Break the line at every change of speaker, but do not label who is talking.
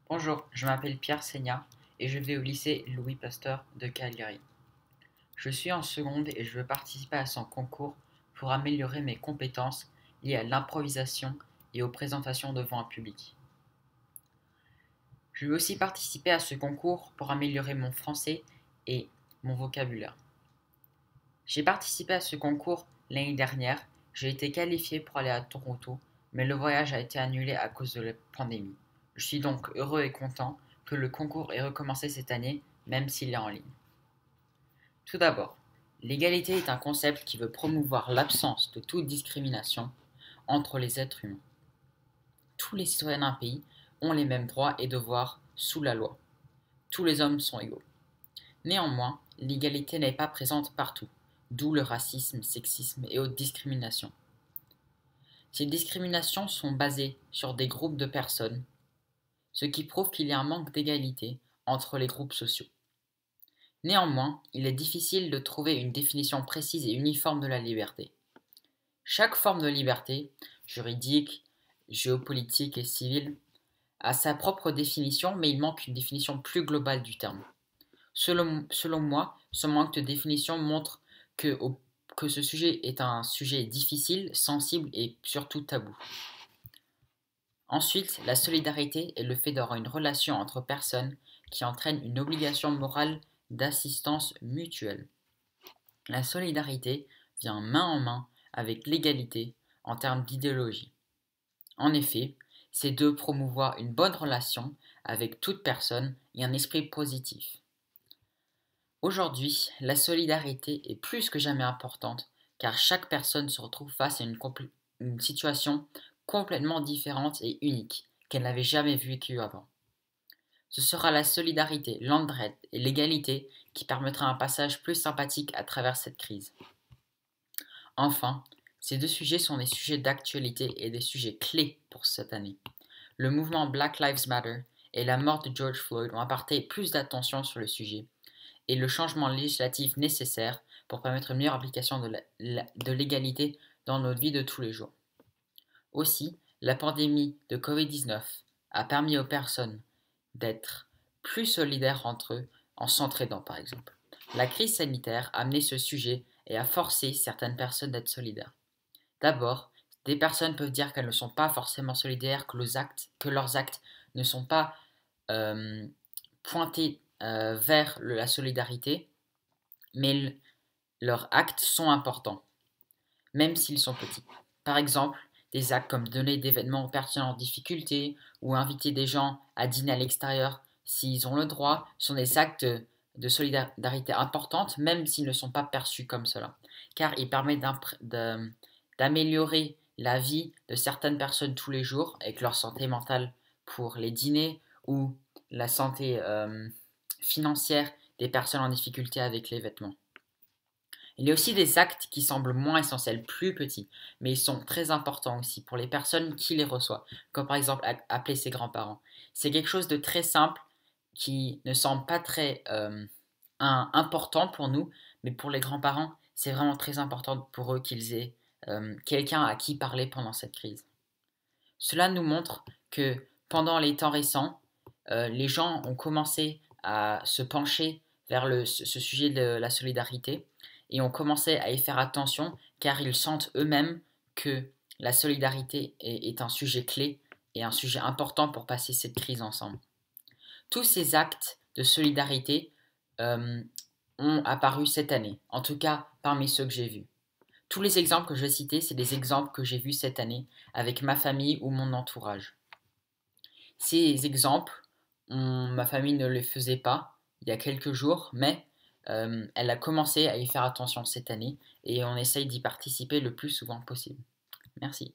Bonjour, je m'appelle Pierre Seigna et je vais au lycée Louis Pasteur de Calgary. Je suis en seconde et je veux participer à son concours pour améliorer mes compétences liées à l'improvisation et aux présentations devant un public. Je veux aussi participer à ce concours pour améliorer mon français et mon vocabulaire. J'ai participé à ce concours l'année dernière, j'ai été qualifié pour aller à Toronto, mais le voyage a été annulé à cause de la pandémie. Je suis donc heureux et content que le concours ait recommencé cette année, même s'il est en ligne. Tout d'abord, l'égalité est un concept qui veut promouvoir l'absence de toute discrimination entre les êtres humains. Tous les citoyens d'un pays ont les mêmes droits et devoirs sous la loi. Tous les hommes sont égaux. Néanmoins, l'égalité n'est pas présente partout, d'où le racisme, sexisme et autres discriminations. Ces discriminations sont basées sur des groupes de personnes, ce qui prouve qu'il y a un manque d'égalité entre les groupes sociaux. Néanmoins, il est difficile de trouver une définition précise et uniforme de la liberté. Chaque forme de liberté, juridique, géopolitique et civile, a sa propre définition, mais il manque une définition plus globale du terme. Selon moi, ce manque de définition montre que ce sujet est un sujet difficile, sensible et surtout tabou. Ensuite, la solidarité est le fait d'avoir une relation entre personnes qui entraîne une obligation morale d'assistance mutuelle. La solidarité vient main en main avec l'égalité en termes d'idéologie. En effet, ces deux promouvoir une bonne relation avec toute personne et un esprit positif. Aujourd'hui, la solidarité est plus que jamais importante car chaque personne se retrouve face à une situation complètement différente et unique qu'elle n'avait jamais vécue avant. Ce sera la solidarité, l'entraide et l'égalité qui permettra un passage plus sympathique à travers cette crise. Enfin, ces deux sujets sont des sujets d'actualité et des sujets clés pour cette année. Le mouvement Black Lives Matter et la mort de George Floyd ont apporté plus d'attention sur le sujet et le changement législatif nécessaire pour permettre une meilleure application de l'égalité dans notre vie de tous les jours. Aussi, la pandémie de Covid-19 a permis aux personnes d'être plus solidaires entre eux en s'entraidant par exemple. La crise sanitaire a amené ce sujet et a forcé certaines personnes d'être solidaires. D'abord, des personnes peuvent dire qu'elles ne sont pas forcément solidaires, que leurs actes ne sont pas euh, pointés vers la solidarité, mais leurs actes sont importants, même s'ils sont petits. Par exemple, des actes comme donner des vêtements aux personnes en difficulté ou inviter des gens à dîner à l'extérieur s'ils ont le droit sont des actes de solidarité importantes, même s'ils ne sont pas perçus comme cela, car ils permettent d'améliorer la vie de certaines personnes tous les jours avec leur santé mentale pour les dîners ou la santé financière des personnes en difficulté avec les vêtements. Il y a aussi des actes qui semblent moins essentiels, plus petits, mais ils sont très importants aussi pour les personnes qui les reçoivent, comme par exemple appeler ses grands-parents. C'est quelque chose de très simple qui ne semble pas très important pour nous, mais pour les grands-parents, c'est vraiment très important pour eux qu'ils aient quelqu'un à qui parler pendant cette crise. Cela nous montre que pendant les temps récents, les gens ont commencé à se pencher vers ce sujet de la solidarité et ont commencé à y faire attention car ils sentent eux-mêmes que la solidarité est un sujet clé et un sujet important pour passer cette crise ensemble. Tous ces actes de solidarité ont apparu cette année, en tout cas parmi ceux que j'ai vus. Tous les exemples que je vais citer, c'est des exemples que j'ai vus cette année avec ma famille ou mon entourage. Ces exemples, ma famille ne les faisait pas il y a quelques jours, mais elle a commencé à y faire attention cette année et on essaye d'y participer le plus souvent possible. Merci.